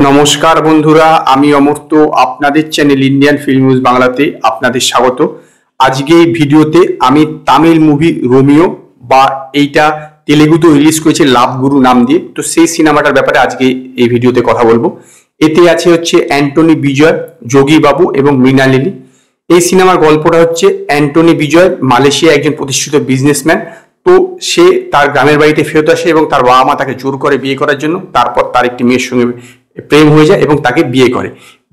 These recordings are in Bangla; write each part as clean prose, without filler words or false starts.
নমস্কার বন্ধুরা, আমি অমর্ত্য আপনাদের চ্যানেল ইন্ডিয়ান ফিল্ম নিউজ বাংলাতে আপনাদের স্বাগত। আজকে এই ভিডিওতে আমি তামিল মুভি রোমিও বা এইটা তেলেগুতে রিলিজ করেছে লাভ গুরু নাম দিয়ে, তো সেই সিনেমাটার ব্যাপারে আজকে এই ভিডিওতে কথা বলবো। এতে আছে হচ্ছে অ্যান্টনি বিজয়, যোগী বাবু এবং মৃণালিনী। এই সিনেমার গল্পটা হচ্ছে অ্যান্টনি বিজয় মালয়েশিয়া একজন প্রতিষ্ঠিত বিজনেসম্যান। তো সে তার গ্রামের বাড়িতে ফেরত আসে এবং তার বাবা মা তাকে জোর করে বিয়ে করার জন্য। তারপর তার একটি মেয়ের সঙ্গে প্রেম হয়ে যায় এবং তাকে বিয়ে করে।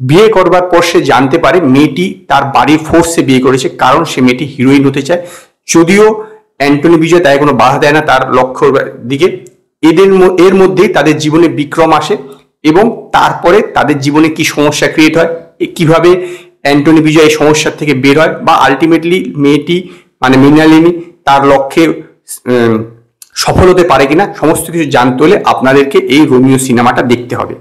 বিয়ে করবার পর সে জানতে পারে মেয়েটি তার বাড়ির ফোর্সে বিয়ে করেছে, কারণ সে মেয়েটি হিরোইন হতে চায়। যদিও অ্যান্টনি বিজয় তাই কোনো বাধা দেয় না তার লক্ষ্যর দিকে। এর মধ্যেই তাদের জীবনে বিক্রম আসে এবং তারপরে তাদের জীবনে কি সমস্যা ক্রিয়েট হয়, কিভাবে অ্যান্টনি বিজয় এই সমস্যার থেকে বের হয়, বা আলটিমেটলি মেয়েটি মানে মৃণালিনী তার লক্ষ্যে সফল হতে পারে কিনা, সমস্ত কিছু জানতে হলে আপনাদেরকে এই রোমিও সিনেমাটা দেখতে হবে।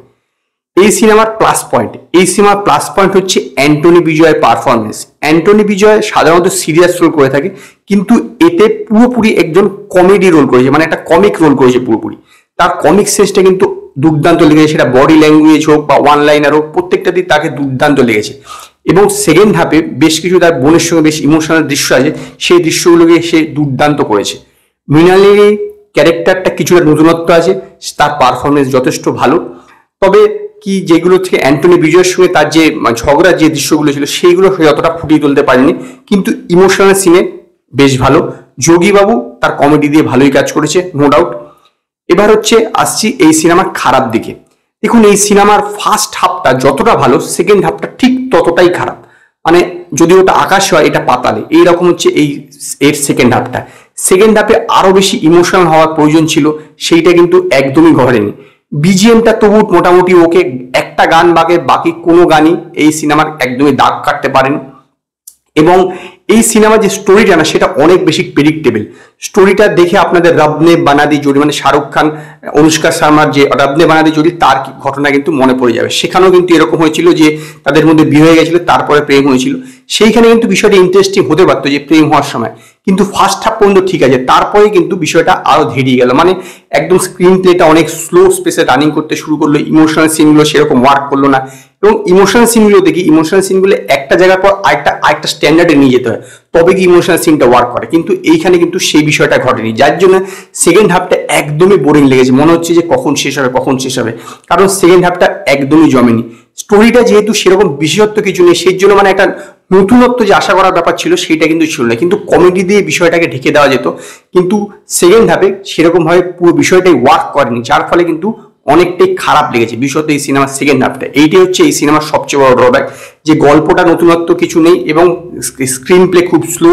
এই সিনেমার প্লাস পয়েন্ট হচ্ছে অ্যান্টনি বিজয়ের পারফরমেন্স। অ্যান্টনি বিজয় সাধারণত সিরিয়াস রোল করে থাকে, কিন্তু এতে পুরোপুরি একজন কমেডি রোল করেছে, মানে একটা কমিক রোল করেছে পুরোপুরি। তার কমিক সেন্সটা কিন্তু দুর্দান্ত লেগেছে, সেটা বডি ল্যাঙ্গুয়েজ হোক বা ওয়ান লাইনার হোক, প্রত্যেকটা দিক তাকে দুর্দান্ত লেগেছে। এবং সেকেন্ড হাফে বেশ কিছু তার বোনের সঙ্গে বেশ ইমোশনাল দৃশ্য আছে, সেই দৃশ্যগুলোকে সে দুর্দান্ত করেছে। মৃণালিনীর ক্যারেক্টারটা কিছুটা নতুনত্ব আছে, তার পারফরমেন্স যথেষ্ট ভালো। তবে কি যেগুলো থেকে অ্যান্টনি বিজয়ের সঙ্গে তার যে ঝগড়ার যে দৃশ্যগুলো ছিল সেইগুলো যতটা ফুটিয়ে তুলতে পারেনি, কিন্তু ইমোশনাল সিনে বেশ ভালো। যোগী বাবু তার কমেডি দিয়ে ভালোই কাজ করেছে, নো ডাউট। এবার আসছি এই সিনেমার খারাপ দিকে। দেখুন, এই সিনেমার ফার্স্ট হাফটা যতটা ভালো, সেকেন্ড হাফটা ঠিক ততটাই খারাপ। মানে যদি ওটা আকাশ হয় এটা পাতালে, এইরকম এর সেকেন্ড হাফে আরো বেশি ইমোশনাল হওয়ার প্রয়োজন ছিল, সেইটা কিন্তু একদমই ঘটেনি। বিজিএমটা তবু মোটামুটি ওকে, একটা গান বাকি কোনো গানই এই সিনেমার একদমই দাগ কাটতে পারেন। এবং এই সিনেমার যে স্টোরিটা না, সেটা অনেক বেশি প্রেডিক্টেবল। স্টোরিটা দেখে আপনাদের রবনে বানাদি জোড়ি, মানে শাহরুখ খান অনুষ্কা শর্মার যে রবনে বানাদি জোড়ি, তার ঘটনা কিন্তু মনে পড়ে যাবে। সেখানেও কিন্তু এরকম হয়েছিল যে তাদের মধ্যে বিয়ে হয়ে গেছিল, তারপরে প্রেম হয়েছিল। সেইখানে কিন্তু বিষয়টা ইন্টারেস্টিং হতে পারতো যে প্রেম হওয়ার সময়, কিন্তু ফার্স্ট হাফ পর্যন্ত ঠিক আছে, তারপরে কিন্তু বিষয়টা আরো ধেরিয়ে গেল। মানে একদম স্ক্রিন প্লেটা অনেক স্লো স্পেসে রানিং করতে শুরু করলো, ইমোশনাল সিনগুলো সেরকম ওয়ার্ক করলো না। এবং ইমোশনাল সিনগুলো একটা জায়গার পর আরেকটা স্ট্যান্ডার্ডে নিয়ে যেতে হয়, তবে কি ইমোশনাল সিনটা ওয়ার্ক করে, কিন্তু এইখানে কিন্তু সেই বিষয়টা ঘটেনি। যার জন্য সেকেন্ড হাফটা একদমই বোরিং লেগেছে, মনে হচ্ছে যে কখন শেষ হবে, কারণ সেকেন্ড হাফটা একদমই জমেনি। স্টোরিটা যেহেতু সেরকম বিশেষত্ব কিছু নেই, সেই জন্য মানে একটা নতুনত্ব যে আশা করার ব্যাপার ছিল সেইটা কিন্তু ছিল না, কিন্তু কমেডি দিয়ে বিষয়টাকে ঢেকে দেওয়া যেত। কিন্তু সেকেন্ড হাফে সেরকম ভাবে পুরো বিষয়টাই ওয়ার্ক করেনি, যার ফলে কিন্তু অনেকটাই খারাপ লেগেছে বিশেষত এই সিনেমার সেকেন্ড হাফটা। এইটাই হচ্ছে এই সিনেমার সবচেয়ে বড় ড্রব্যাক, যে গল্পটা নতুনত্ব কিছু নেই এবং স্ক্রিন প্লে খুব স্লো,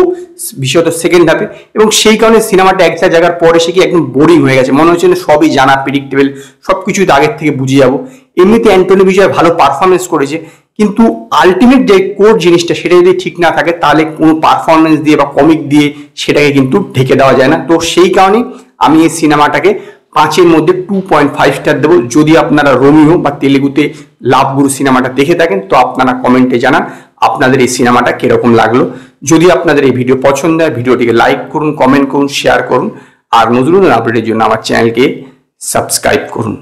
বিশেষত সেকেন্ড হাফে। এবং সেই কারণে সিনেমাটা একটা জায়গার পরে সে কি একদম বোরিং হয়ে গেছে, মনে হচ্ছে সবই জানা, প্রেডিক্টেবল, সবকিছুই তো আগের থেকে বুঝে যাবো। এমনিতে অ্যান্টনি বিজয় ভালো পারফরমেন্স করেছে, কিন্তু আলটিমেট যে কোর জিনিসটা সেটা যদি ঠিক না থাকে, তাহলে কোনো পারফরমেন্স দিয়ে বা কমিক দিয়ে সেটাকে কিন্তু ঢেকে দেওয়া যায় না। তো সেই কারণে আমি এই সিনেমাটাকে 5-এর মধ্যে 2.5 স্টার দেবো। যদি আপনারা রোমিও বা তেলেগুতে লাভ গুরু সিনেমাটা দেখে থাকেন, তো আপনারা কমেন্টে জানান আপনাদের এই সিনেমাটা কিরকম লাগলো। যদি আপনাদের এই ভিডিও পছন্দ হয়, ভিডিওটিকে লাইক করুন, কমেন্ট করুন, শেয়ার করুন, আর নতুন আপডেটের জন্য আমার চ্যানেলকে সাবস্ক্রাইব করুন।